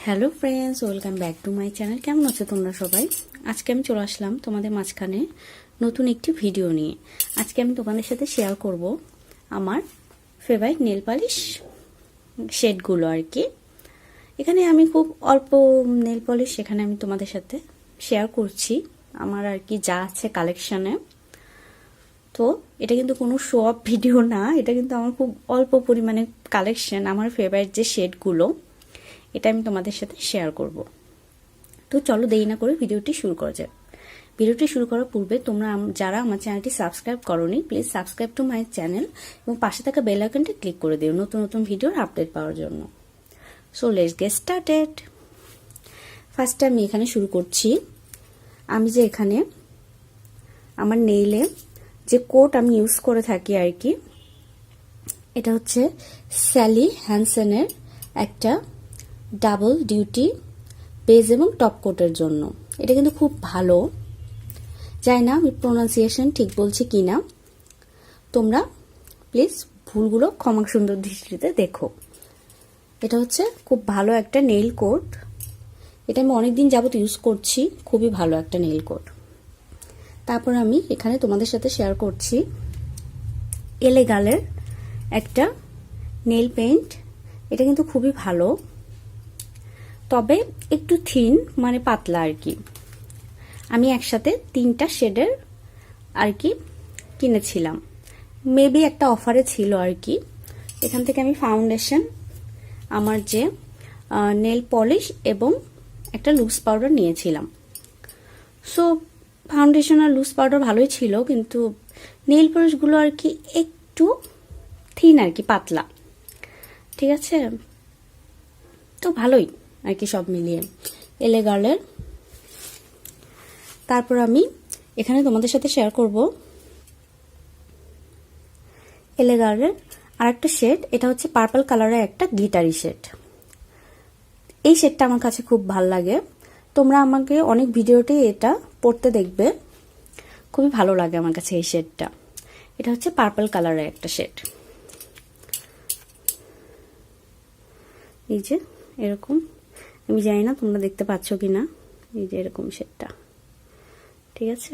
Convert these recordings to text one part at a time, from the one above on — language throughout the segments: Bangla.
Hello friends, welcome back to my channel. কেমন আছো তোমরা সবাই? আজকে আমি চলে আসলাম তোমাদের মাঝখানে নতুন একটি ভিডিও নিয়ে। আজকে আমি তোমাদের সাথে শেয়ার করব আমার ফেভারিট নেল পালিশ শেডগুলো আর কি। এখানে আমি খুব অল্প নেল পলিশ এখানে আমি তোমাদের সাথে শেয়ার করছি আমার আর কি যা আছে কালেকশানে। তো এটা কিন্তু কোনো শো অফ ভিডিও না, এটা কিন্তু আমার খুব অল্প পরিমাণে কালেকশন, আমার ফেভারিট যে শেডগুলো এটা আমি তোমাদের সাথে শেয়ার করব। তো চলো দেরি না করে ভিডিওটি শুরু করা যাক। ভিডিওটি শুরু করার পূর্বে তোমরা যারা আমার চ্যানেলটি সাবস্ক্রাইব করোনি, please subscribe to my channel এবং পাশে থাকা বেল আইকনটি ক্লিক করে দিও নতুন নতুন ভিডিওর আপডেট পাওয়ার জন্য। So let's get started. ফার্স্টে আমি এখানে শুরু করছি। আমি যে এখানে আমার নেইলে যে কোট আমি ইউজ করে থাকি আর কি, এটা হচ্ছে স্যালি হ্যানসেনের একটা ডাবল ডিউটি বেজ এবং টপ কোটের জন্য। এটা কিন্তু খুব ভালো, জানি না আমি প্রোনাউন্সিয়েশন ঠিক বলছি কিনা, তোমরা প্লিজ ভুলগুলো ক্ষমা সুন্দর দৃষ্টিতে দেখো। এটা হচ্ছে খুব ভালো একটা নেইল কোট, এটা আমি অনেকদিন যাবত ইউজ করছি, খুবই ভালো একটা নেইল কোট। তারপর আমি এখানে তোমাদের সাথে শেয়ার করছি এলেগালের একটা নেল পেইন্ট। এটা কিন্তু খুবই ভালো, তবে একটু থিন মানে পাতলা আর কি। আমি একসাথে 3টা শেডের আর কি কিনেছিলাম, মেবি একটা অফারে ছিল আর কি। এখান থেকে আমি ফাউন্ডেশন, আমার যে নেল পলিশ এবং একটা লুজ পাউডার নিয়েছিলাম। সো ফাউন্ডেশন আর লুজ পাউডার ভালোই ছিল, কিন্তু নেল পলিশগুলো আর কি একটু থিন আর কি, পাতলা, ঠিক আছে। তো ভালোই আর কি সব মিলিয়ে এলেগার্লের। তারপর আমি এখানে তোমাদের সাথে শেয়ার করব এলেগার্লের আর একটা শেড। এটা হচ্ছে পার্পল কালারের একটা গ্লিটারি শেড। এই শেডটা আমার কাছে খুব ভাল লাগে, তোমরা আমাকে অনেক ভিডিওতে এটা পড়তে দেখবে, খুবই ভালো লাগে আমার কাছে এই শেডটা। এটা হচ্ছে পার্পল কালারের একটা শেড। এই যে এরকম, আমি জানি না তোমরা দেখতে পাচ্ছ কিনা, এই যে এরকম শেডটা, ঠিক আছে।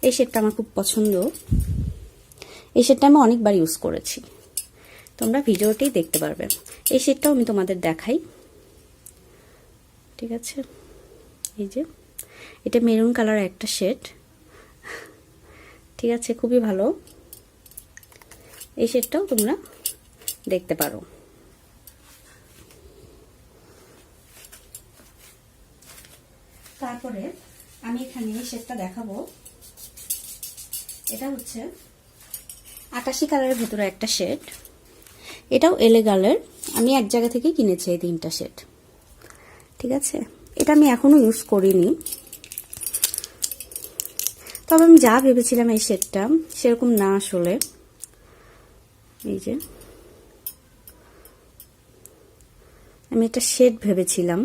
এই শেডটা আমার খুব পছন্দ, এই শেডটা আমি অনেকবার ইউজ করেছি, তোমরা ভিডিওতেই দেখতে পারবে। এই শেডটাও আমি তোমাদের দেখাই, ঠিক আছে। এই যে এটা মেরুন কালারের একটা শেড, ঠিক আছে, খুবই ভালো। এই শেডটাও তোমরা দেখতে পারো। তারপরে আমি এখানে এই শেডটা দেখাবো। এটা হচ্ছে আকাশি কালারের ভেতরে একটা শেড, এটাও এলেগালের। আমি এক জায়গা থেকে কিনেছি এই 3টা শেড, ঠিক আছে। এটা আমি এখনো ইউজ করিনি, তবে আমি যা ভেবেছিলাম এই শেডটা সেরকম না আসলে। এই যে আমি একটা শেড ভেবেছিলাম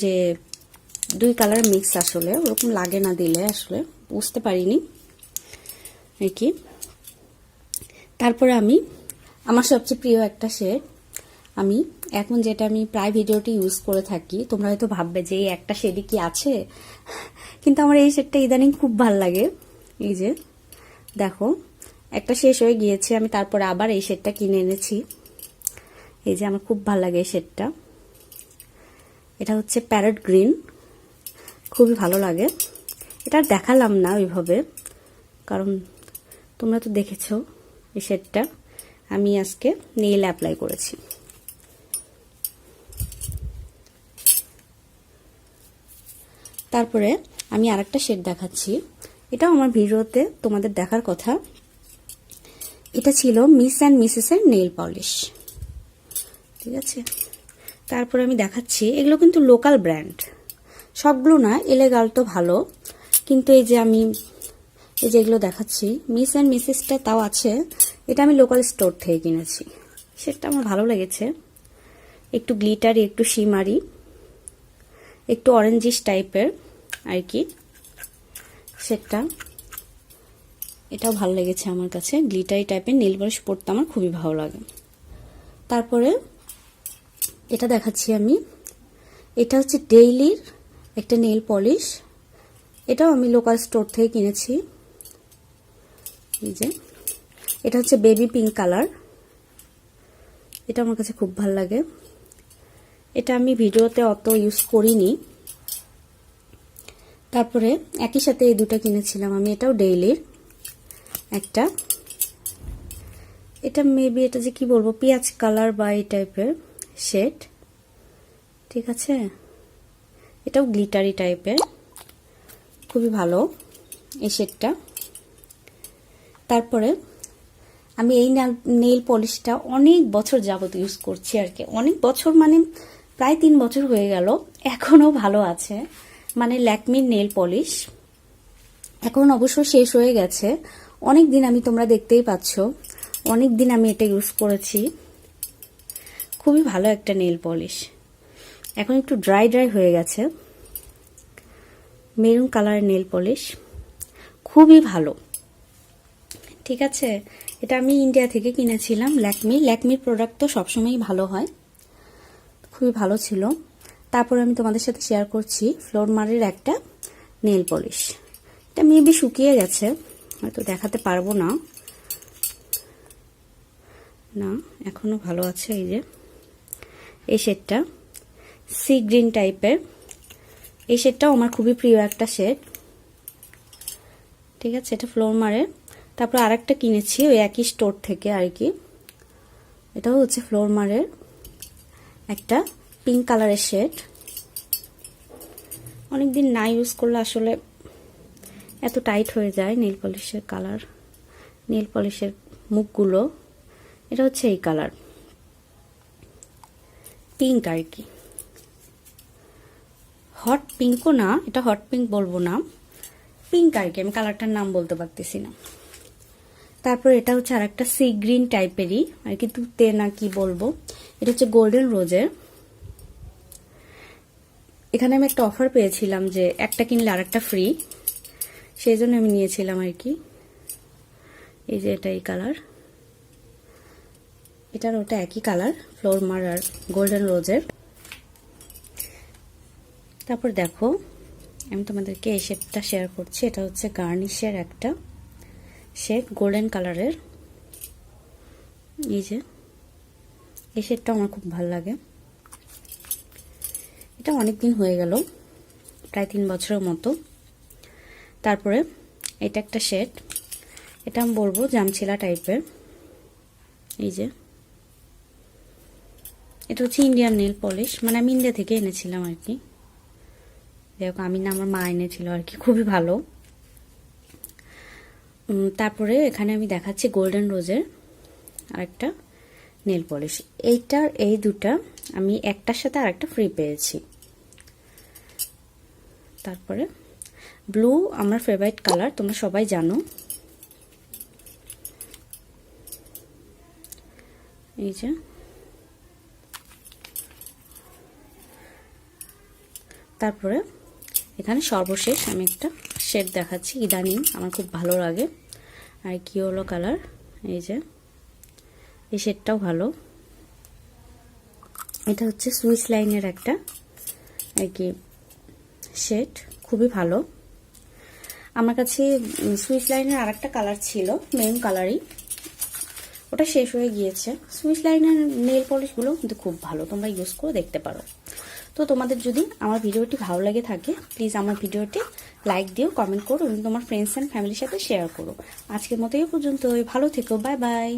যে 2 কালার মিক্স, আসলে ওরকম লাগে না দিলে, আসলে বুঝতে পারিনি আর কি। তারপরে আমি আমার সবচেয়ে প্রিয় একটা শেড, আমি এখন যেটা আমি প্রায় ভিডিওটি ইউজ করে থাকি, তোমরা হয়তো ভাববে যে এই একটা শেডই কি আছে, কিন্তু আমার এই শেডটা ইদানিং খুব ভাল লাগে। এই যে দেখো, একটা শেষ হয়ে গিয়েছে, আমি তারপরে আবার এই শেডটা কিনে এনেছি। এই যে আমার খুব ভাল লাগে এই শেডটা, এটা হচ্ছে প্যারট গ্রিন, খুবই ভালো লাগে। এটা দেখালাম না ওইভাবে, কারণ তোমরা তো দেখেছো এই শেডটা আমি আজকে নেইলে অ্যাপ্লাই করেছি। তারপরে আমি আরেকটা শেড দেখাচ্ছি, এটাও আমার ভিডিওতে তোমাদের দেখার কথা। এটা ছিল মিস অ্যান্ড মিসেসের নেইল পলিশ, ঠিক আছে। তারপরে আমি দেখাচ্ছি, এগুলো কিন্তু লোকাল ব্র্যান্ড, সবগুলো না, এলেগাল তো ভালো, কিন্তু এই যে আমি এই যে এগুলো দেখাচ্ছি মিস অ্যান্ড মিসেসটা তাও আছে, এটা আমি লোকাল স্টোর থেকে কিনেছি। সেটা আমার ভালো লেগেছে, একটু গ্লিটারি, একটু শিমারি, একটু অরেঞ্জিশ টাইপের আর কি সেটা। এটাও ভালো লেগেছে আমার কাছে, গ্লিটারি টাইপের নেল পলিশ পরতে আমার খুবই ভালো লাগে। তারপরে এটা দেখাচ্ছি আমি, এটা হচ্ছে ডেইলির একটা নেল পলিশ। এটাও আমি লোকাল স্টোর থেকে কিনেছি। এই যে এটা হচ্ছে বেবি পিঙ্ক কালার, এটা আমার কাছে খুব ভালো লাগে। এটা আমি ভিডিওতে অত ইউজ করিনি। তারপরে একই সাথে এই দুটো কিনেছিলাম আমি, এটাও ডেইলির একটা। এটা মেবি এটা যে কি বলবো, পেঁয়াজ কালার বা এই টাইপের শেড, ঠিক আছে। এটাও গ্লিটারি টাইপের, খুবই ভালো এই শেডটা। তারপরে আমি এই নেল পলিশটা অনেক বছর যাবত ইউজ করছি আর কি, অনেক বছর মানে প্রায় 3 বছর হয়ে গেল, এখনো ভালো আছে। মানে ল্যাকমির নেল পলিশ, এখন অবশ্য শেষ হয়ে গেছে। অনেক দিন আমি, তোমরা দেখতেই পাচ্ছ, অনেক দিন আমি এটা ইউজ করেছি। খুবই ভালো একটা নেল পলিশ। এখন একটু ড্রাই ড্রাই হয়ে গেছে। মেরুন কালারের নেল পলিশ, খুবই ভালো, ঠিক আছে। এটা আমি ইন্ডিয়া থেকে কিনেছিলাম, ল্যাকমির প্রোডাক্ট তো সবসময়ই ভালো হয়, খুবই ভালো ছিল। তারপরে আমি তোমাদের সাথে শেয়ার করছি ফ্লোরমারের একটা নেল পলিশ। এটা মেবি শুকিয়ে গেছে, হয়তো দেখাতে পারবো না, এখনো ভালো আছে। এই যে এই শেডটা সি গ্রিন টাইপের, এই শেডটাও আমার খুবই প্রিয় একটা শেড, ঠিক আছে। এটা ফ্লোরমারের। তারপর আরেকটা কিনেছি ওই একই স্টোর থেকে আর কি, এটাও হচ্ছে ফ্লোরমারের একটা পিঙ্ক কালারের শেড। অনেকদিন না ইউজ করলে আসলে এত টাইট হয়ে যায় নেল পলিশের কালার, নেল পলিশের মুখগুলো। এটা হচ্ছে এই কালার, পিঙ্ক আর কি, হট পিঙ্কও না, এটা হট পিঙ্ক বলবো না, পিঙ্ক আর কি, আমি কালারটার নাম বলতে পারতেছি না। তারপর এটা হচ্ছে আর একটা সি গ্রিন টাইপেরই আর কি, তুতে না কি বলবো, এটা হচ্ছে গোল্ডেন রোজের। এখানে আমি একটা অফার পেয়েছিলাম যে একটা কিনলে আরেকটা ফ্রি, সেই জন্য আমি নিয়েছিলাম আর কি। এই যে এটা এই কালার, এটার ওটা একই কালার, ফ্লোরমার আর গোল্ডেন রোজের। তারপর দেখো আমি তোমাদেরকে এই শেডটা শেয়ার করছি, এটা হচ্ছে গার্নিশের একটা শেড, গোল্ডেন কালারের। এই যে এই শেডটা আমার খুব ভালো লাগে, এটা অনেক দিন হয়ে গেল, প্রায় 3 বছরের মতো। তারপরে এটা একটা শেড, এটা আমি বলবো জামছিলা টাইপের। এই যে এটা হচ্ছে ইন্ডিয়ান নেল পলিশ, মানে আমি ইন্ডিয়া থেকে এনেছিলাম আর কি, দেখো আমি না, আমার মা এনেছিল আর কি, খুবই ভালো। তারপরে এখানে আমি দেখাচ্ছি গোল্ডেন রোজের আরেকটা নেল পলিশ। এইটার এই দুটা আমি একটার সাথে আরেকটা ফ্রি পেয়েছি। তারপরে ব্লু আমার ফেভারিট কালার, তোমরা সবাই জানো। এই যে তারপরে এখানে সর্বশেষ আমি একটা শেড দেখাচ্ছি, ইদানিং আমার খুব ভালো লাগে, আর কি হলো কালার। এই যে এই শেডটাও ভালো, এটা হচ্ছে সুইস লাইনের একটা আর কি শেড, খুবই ভালো। আমার কাছে সুইস লাইনের আর একটা কালার ছিল, মেরুন কালারই, ওটা শেষ হয়ে গিয়েছে। সুইস লাইনের নেল পলিশগুলো কিন্তু খুব ভালো, তোমরা ইউজ করে দেখতে পারো। তো তোমাদের যদি আমার ভিডিওটি ভালো লাগে থাকে, প্লিজ আমার ভিডিওটি লাইক দিও, কমেন্ট করো এবং তোমার ফ্রেন্ডস অ্যান্ড ফ্যামিলির সাথে শেয়ার করো। আজকের মতো এই পর্যন্ত, ভালো থেকো, বাই বাই।